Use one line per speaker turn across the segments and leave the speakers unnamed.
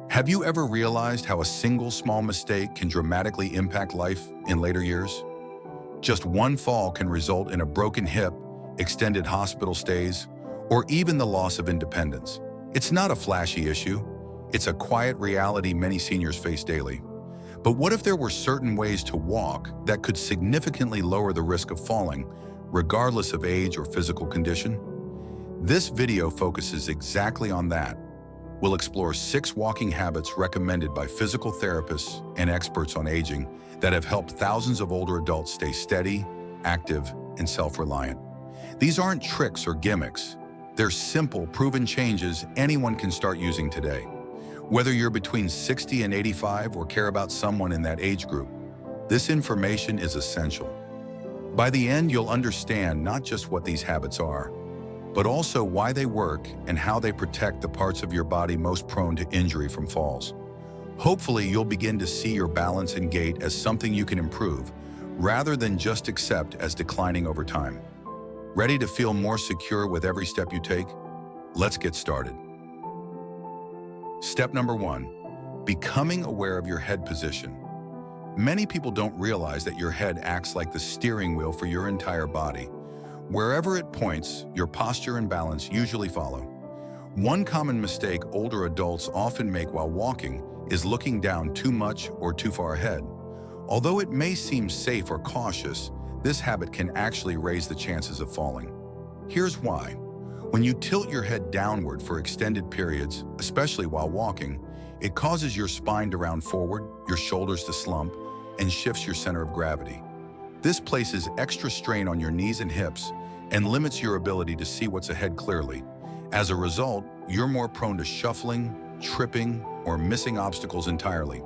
Have you ever realized how a single small mistake can dramatically impact life in later years? Just one fall can result in a broken hip, extended hospital stays, or even the loss of independence. It's not a flashy issue. It's a quiet reality many seniors face daily. But what if there were certain ways to walk that could significantly lower the risk of falling, regardless of age or physical condition? This video focuses exactly on that. We'll explore 6 walking habits recommended by physical therapists and experts on aging that have helped thousands of older adults stay steady, active, and self-reliant. These aren't tricks or gimmicks. They're simple, proven changes anyone can start using today. Whether you're between 60 and 85 or care about someone in that age group, this information is essential. By the end, you'll understand not just what these habits are, but also why they work and how they protect the parts of your body most prone to injury from falls. Hopefully, you'll begin to see your balance and gait as something you can improve, rather than just accept as declining over time. Ready to feel more secure with every step you take? Let's get started. Step number 1, becoming aware of your head position. Many people don't realize that your head acts like the steering wheel for your entire body. Wherever it points, your posture and balance usually follow. One common mistake older adults often make while walking is looking down too much or too far ahead. Although it may seem safe or cautious, this habit can actually raise the chances of falling. Here's why. When you tilt your head downward for extended periods, especially while walking, it causes your spine to round forward, your shoulders to slump, and shifts your center of gravity. This places extra strain on your knees and hips and limits your ability to see what's ahead clearly. As a result, you're more prone to shuffling, tripping, or missing obstacles entirely.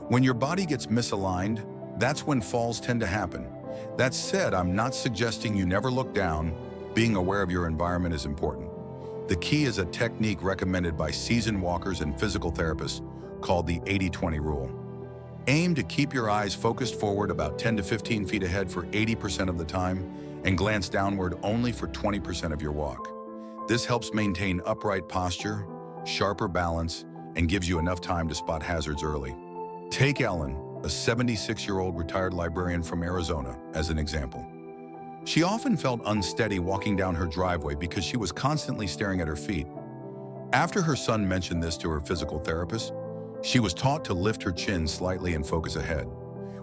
When your body gets misaligned, that's when falls tend to happen. That said, I'm not suggesting you never look down. Being aware of your environment is important. The key is a technique recommended by seasoned walkers and physical therapists called the 80-20 rule. Aim to keep your eyes focused forward about 10 to 15 feet ahead for 80% of the time and glance downward only for 20% of your walk. This helps maintain upright posture, sharper balance, and gives you enough time to spot hazards early. Take Ellen, a 76-year-old retired librarian from Arizona, as an example. She often felt unsteady walking down her driveway because she was constantly staring at her feet. After her son mentioned this to her physical therapist, she was taught to lift her chin slightly and focus ahead.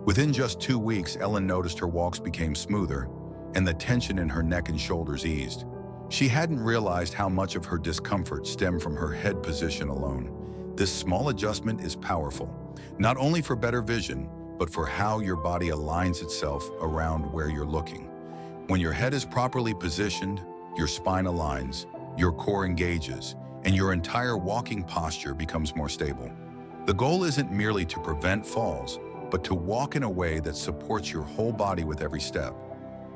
Within just 2 weeks, Ellen noticed her walks became smoother and the tension in her neck and shoulders eased. She hadn't realized how much of her discomfort stemmed from her head position alone. This small adjustment is powerful, not only for better vision, but for how your body aligns itself around where you're looking. When your head is properly positioned, your spine aligns, your core engages, and your entire walking posture becomes more stable. The goal isn't merely to prevent falls, but to walk in a way that supports your whole body with every step.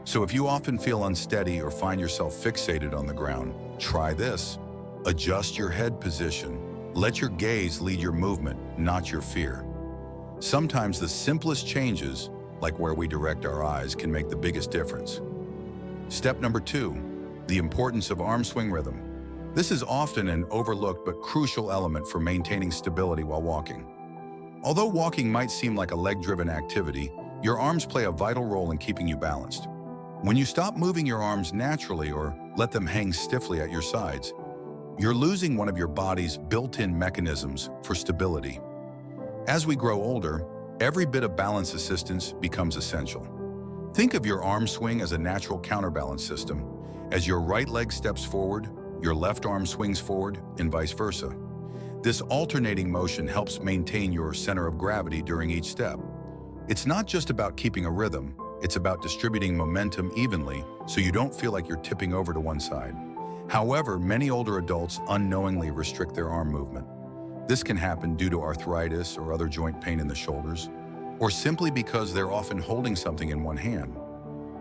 So if you often feel unsteady or find yourself fixated on the ground, try this. Adjust your head position. Let your gaze lead your movement, not your fear. Sometimes the simplest changes, like where we direct our eyes, can make the biggest difference. Step number 2, the importance of arm swing rhythm. This is often an overlooked but crucial element for maintaining stability while walking. Although walking might seem like a leg-driven activity, your arms play a vital role in keeping you balanced. When you stop moving your arms naturally or let them hang stiffly at your sides, you're losing one of your body's built-in mechanisms for stability. As we grow older, every bit of balance assistance becomes essential. Think of your arm swing as a natural counterbalance system. As your right leg steps forward, your left arm swings forward, and vice versa. This alternating motion helps maintain your center of gravity during each step. It's not just about keeping a rhythm, it's about distributing momentum evenly so you don't feel like you're tipping over to one side. However, many older adults unknowingly restrict their arm movement. This can happen due to arthritis or other joint pain in the shoulders, or simply because they're often holding something in one hand.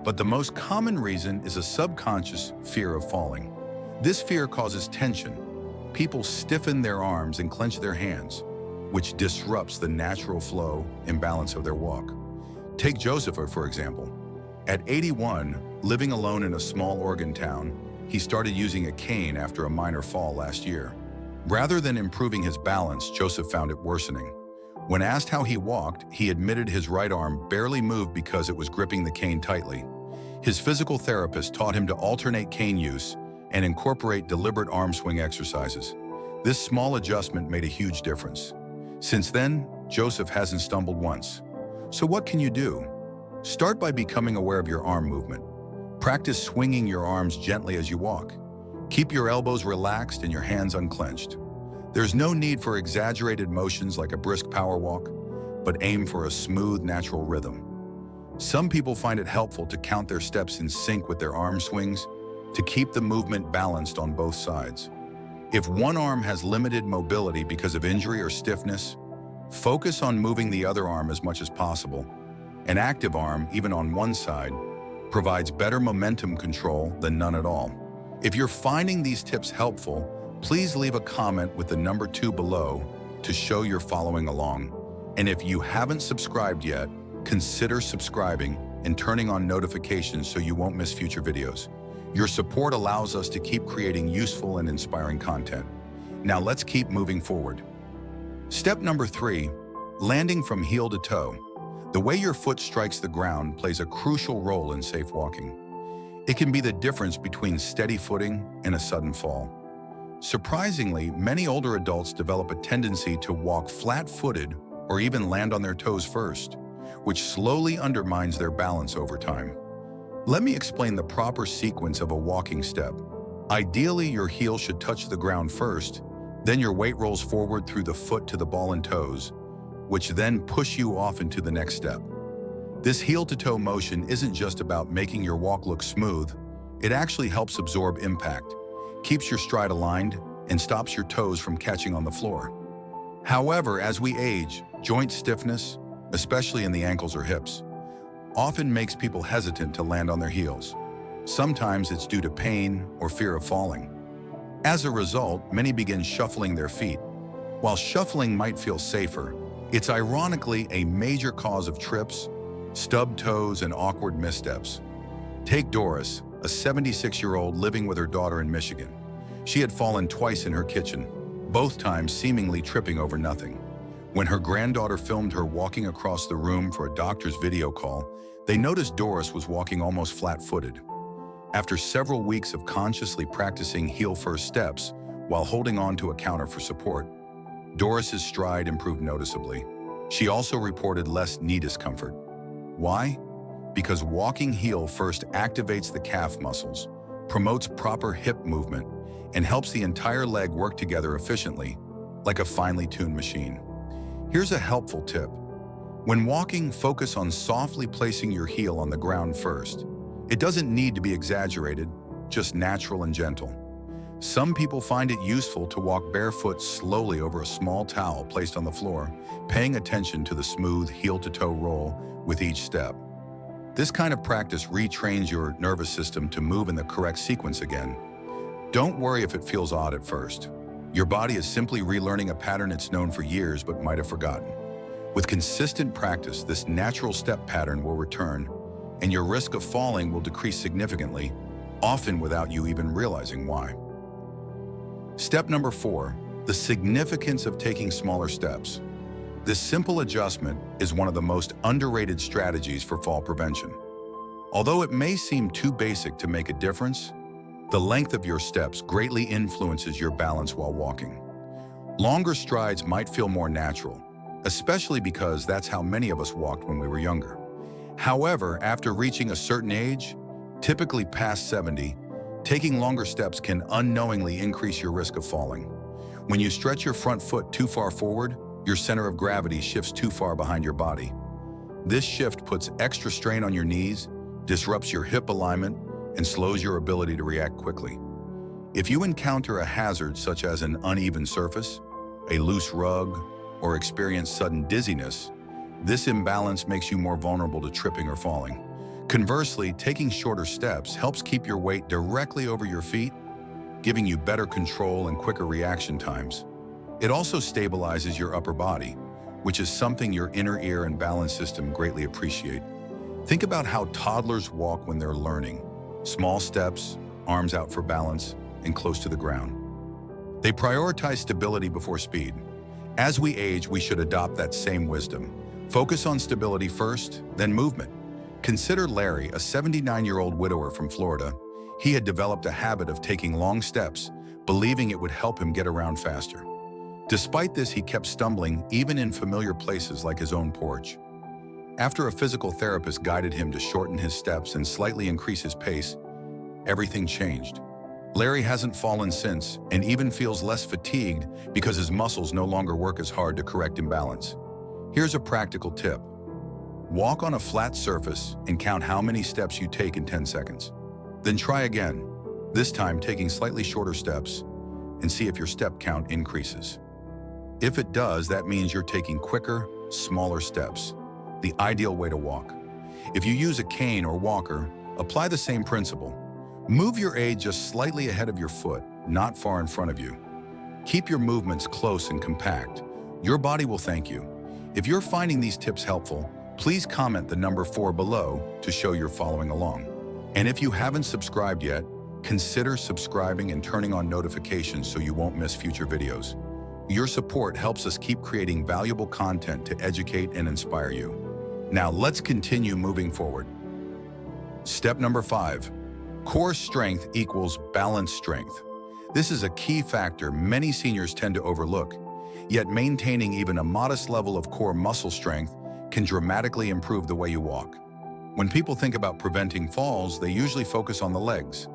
But the most common reason is a subconscious fear of falling. This fear causes tension. People stiffen their arms and clench their hands, which disrupts the natural flow and balance of their walk. Take Josepha, for example. At 81, living alone in a small Oregon town, he started using a cane after a minor fall last year. Rather than improving his balance, Joseph found it worsening. When asked how he walked, he admitted his right arm barely moved because it was gripping the cane tightly. His physical therapist taught him to alternate cane use and incorporate deliberate arm swing exercises. This small adjustment made a huge difference. Since then, Joseph hasn't stumbled once. So what can you do? Start by becoming aware of your arm movement. Practice swinging your arms gently as you walk. Keep your elbows relaxed and your hands unclenched. There's no need for exaggerated motions like a brisk power walk, but aim for a smooth, natural rhythm. Some people find it helpful to count their steps in sync with their arm swings to keep the movement balanced on both sides. If one arm has limited mobility because of injury or stiffness, focus on moving the other arm as much as possible. An active arm, even on one side, provides better momentum control than none at all. If you're finding these tips helpful, please leave a comment with the number 2 below to show you're following along. And if you haven't subscribed yet, consider subscribing and turning on notifications so you won't miss future videos. Your support allows us to keep creating useful and inspiring content. Now let's keep moving forward. Step number 3, landing from heel to toe. The way your foot strikes the ground plays a crucial role in safe walking. It can be the difference between steady footing and a sudden fall. Surprisingly, many older adults develop a tendency to walk flat-footed or even land on their toes first, which slowly undermines their balance over time. Let me explain the proper sequence of a walking step. Ideally, your heel should touch the ground first, then your weight rolls forward through the foot to the ball and toes, which then push you off into the next step. This heel-to-toe motion isn't just about making your walk look smooth, it actually helps absorb impact, keeps your stride aligned, and stops your toes from catching on the floor. However, as we age, joint stiffness, especially in the ankles or hips, often makes people hesitant to land on their heels. Sometimes it's due to pain or fear of falling. As a result, many begin shuffling their feet. While shuffling might feel safer, it's ironically a major cause of trips, stubbed toes, and awkward missteps. Take Doris, a 76-year-old living with her daughter in Michigan. She had fallen twice in her kitchen, both times seemingly tripping over nothing. When her granddaughter filmed her walking across the room for a doctor's video call, they noticed Doris was walking almost flat-footed. After several weeks of consciously practicing heel-first steps while holding on to a counter for support, Doris's stride improved noticeably. She also reported less knee discomfort. Why? Because walking heel first activates the calf muscles, promotes proper hip movement, and helps the entire leg work together efficiently, like a finely tuned machine. Here's a helpful tip. When walking, focus on softly placing your heel on the ground first. It doesn't need to be exaggerated, just natural and gentle. Some people find it useful to walk barefoot slowly over a small towel placed on the floor, paying attention to the smooth heel-to-toe roll with each step. This kind of practice retrains your nervous system to move in the correct sequence again. Don't worry if it feels odd at first. Your body is simply relearning a pattern it's known for years but might have forgotten. With consistent practice, this natural step pattern will return, and your risk of falling will decrease significantly, often without you even realizing why. Step number 4, the significance of taking smaller steps. This simple adjustment is one of the most underrated strategies for fall prevention. Although it may seem too basic to make a difference, the length of your steps greatly influences your balance while walking. Longer strides might feel more natural, especially because that's how many of us walked when we were younger. However, after reaching a certain age, typically past 70, taking longer steps can unknowingly increase your risk of falling. When you stretch your front foot too far forward, your center of gravity shifts too far behind your body. This shift puts extra strain on your knees, disrupts your hip alignment, and slows your ability to react quickly. If you encounter a hazard such as an uneven surface, a loose rug, or experience sudden dizziness, this imbalance makes you more vulnerable to tripping or falling. Conversely, taking shorter steps helps keep your weight directly over your feet, giving you better control and quicker reaction times. It also stabilizes your upper body, which is something your inner ear and balance system greatly appreciate. Think about how toddlers walk when they're learning. Small steps, arms out for balance, and close to the ground. They prioritize stability before speed. As we age, we should adopt that same wisdom. Focus on stability first, then movement. Consider Larry, a 79-year-old widower from Florida. He had developed a habit of taking long steps, believing it would help him get around faster. Despite this, he kept stumbling even in familiar places like his own porch. After a physical therapist guided him to shorten his steps and slightly increase his pace, everything changed. Larry hasn't fallen since and even feels less fatigued because his muscles no longer work as hard to correct imbalance. Here's a practical tip. Walk on a flat surface and count how many steps you take in 10 seconds. Then try again, this time taking slightly shorter steps, and see if your step count increases. If it does, that means you're taking quicker, smaller steps, the ideal way to walk. If you use a cane or walker, apply the same principle. Move your aid just slightly ahead of your foot, not far in front of you. Keep your movements close and compact. Your body will thank you. If you're finding these tips helpful, please comment the number 4 below to show you're following along. And if you haven't subscribed yet, consider subscribing and turning on notifications so you won't miss future videos. Your support helps us keep creating valuable content to educate and inspire you. Now let's continue moving forward. Step number 5. Core strength equals balance strength. This is a key factor many seniors tend to overlook, yet maintaining even a modest level of core muscle strength can dramatically improve the way you walk. When people think about preventing falls, they usually focus on the legs,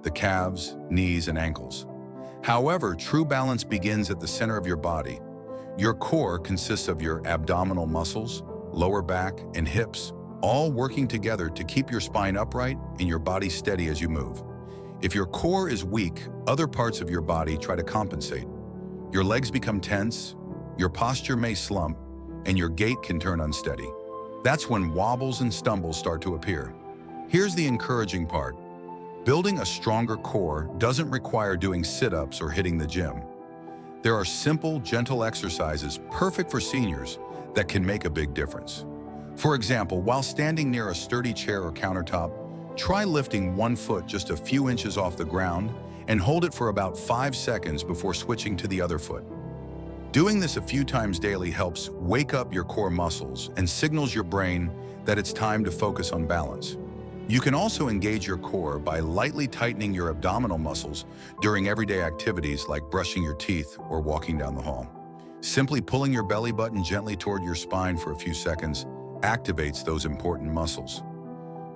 the calves, knees, and ankles. However, true balance begins at the center of your body. Your core consists of your abdominal muscles, lower back, and hips, all working together to keep your spine upright and your body steady as you move. If your core is weak, other parts of your body try to compensate. Your legs become tense, your posture may slump, and your gait can turn unsteady. That's when wobbles and stumbles start to appear. Here's the encouraging part. Building a stronger core doesn't require doing sit-ups or hitting the gym. There are simple, gentle exercises perfect for seniors that can make a big difference. For example, while standing near a sturdy chair or countertop, try lifting one foot just a few inches off the ground and hold it for about 5 seconds before switching to the other foot. Doing this a few times daily helps wake up your core muscles and signals your brain that it's time to focus on balance. You can also engage your core by lightly tightening your abdominal muscles during everyday activities like brushing your teeth or walking down the hall. Simply pulling your belly button gently toward your spine for a few seconds activates those important muscles.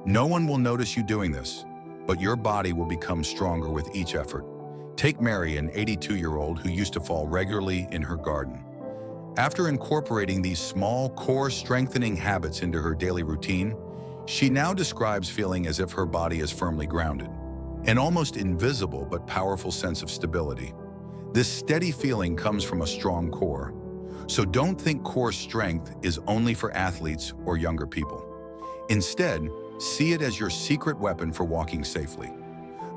No one will notice you doing this, but your body will become stronger with each effort. Take Mary, an 82-year-old who used to fall regularly in her garden. After incorporating these small core strengthening habits into her daily routine, she now describes feeling as if her body is firmly grounded, an almost invisible but powerful sense of stability. This steady feeling comes from a strong core. So don't think core strength is only for athletes or younger people. Instead, see it as your secret weapon for walking safely.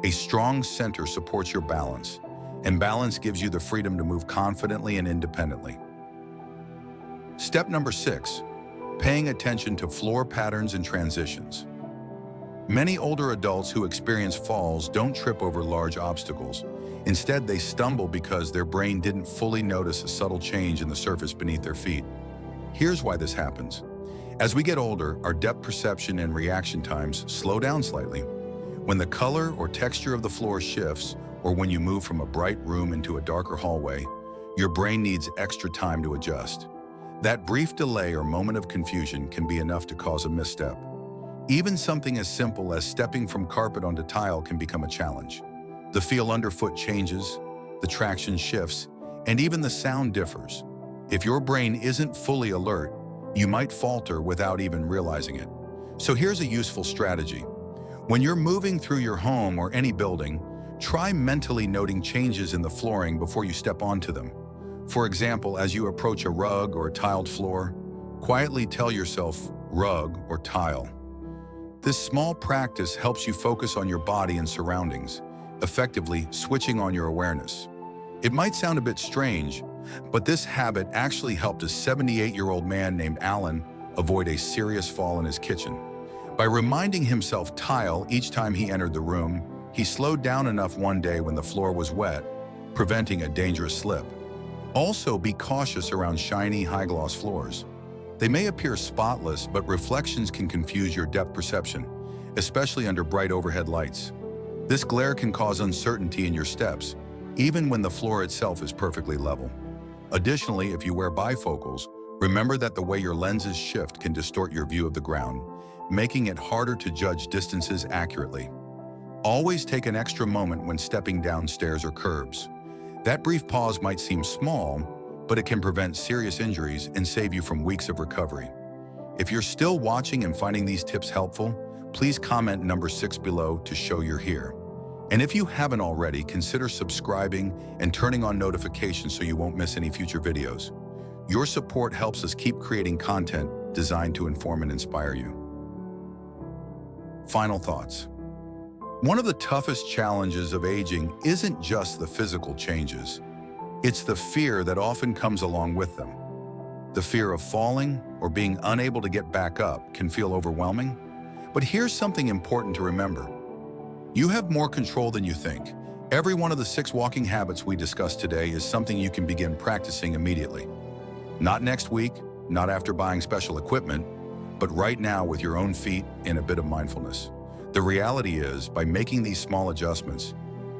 A strong center supports your balance, and balance gives you the freedom to move confidently and independently. Step number 6, paying attention to floor patterns and transitions. Many older adults who experience falls don't trip over large obstacles. Instead, they stumble because their brain didn't fully notice a subtle change in the surface beneath their feet. Here's why this happens. As we get older, our depth perception and reaction times slow down slightly. When the color or texture of the floor shifts, or when you move from a bright room into a darker hallway, your brain needs extra time to adjust. That brief delay or moment of confusion can be enough to cause a misstep. Even something as simple as stepping from carpet onto tile can become a challenge. The feel underfoot changes, the traction shifts, and even the sound differs. If your brain isn't fully alert, you might falter without even realizing it. So here's a useful strategy. When you're moving through your home or any building, try mentally noting changes in the flooring before you step onto them. For example, as you approach a rug or a tiled floor, quietly tell yourself rug or tile. This small practice helps you focus on your body and surroundings, effectively switching on your awareness. It might sound a bit strange, but this habit actually helped a 78-year-old man named Alan avoid a serious fall in his kitchen. By reminding himself tile each time he entered the room, he slowed down enough one day when the floor was wet, preventing a dangerous slip. Also, be cautious around shiny, high-gloss floors. They may appear spotless, but reflections can confuse your depth perception, especially under bright overhead lights. This glare can cause uncertainty in your steps, even when the floor itself is perfectly level. Additionally, if you wear bifocals, remember that the way your lenses shift can distort your view of the ground, making it harder to judge distances accurately. Always take an extra moment when stepping down stairs or curbs. That brief pause might seem small, but it can prevent serious injuries and save you from weeks of recovery. If you're still watching and finding these tips helpful, please comment number 6 below to show you're here. And if you haven't already, consider subscribing and turning on notifications so you won't miss any future videos. Your support helps us keep creating content designed to inform and inspire you. Final thoughts. One of the toughest challenges of aging isn't just the physical changes. It's the fear that often comes along with them. The fear of falling or being unable to get back up can feel overwhelming. But here's something important to remember. You have more control than you think. Every one of the 6 walking habits we discussed today is something you can begin practicing immediately. Not next week, not after buying special equipment, but right now with your own feet and a bit of mindfulness. The reality is, by making these small adjustments,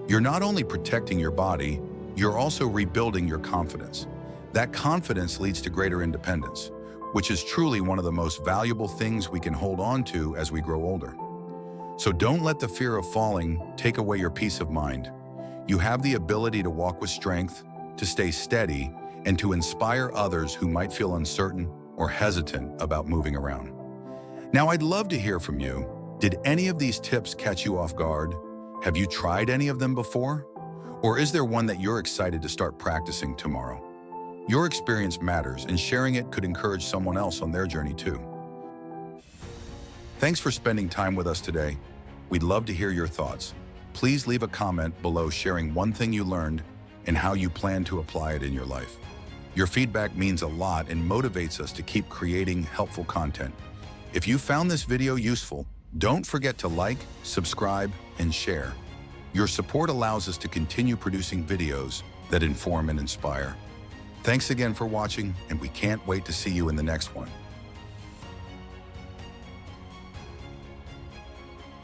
you're not only protecting your body, you're also rebuilding your confidence. That confidence leads to greater independence, which is truly one of the most valuable things we can hold on to as we grow older. So don't let the fear of falling take away your peace of mind. You have the ability to walk with strength, to stay steady, and to inspire others who might feel uncertain or hesitant about moving around. Now, I'd love to hear from you. Did any of these tips catch you off guard? Have you tried any of them before? Or is there one that you're excited to start practicing tomorrow? Your experience matters, and sharing it could encourage someone else on their journey too. Thanks for spending time with us today. We'd love to hear your thoughts. Please leave a comment below sharing one thing you learned and how you plan to apply it in your life. Your feedback means a lot and motivates us to keep creating helpful content. If you found this video useful, don't forget to like, subscribe, and share. Your support allows us to continue producing videos that inform and inspire. Thanks again for watching, and we can't wait to see you in the next one.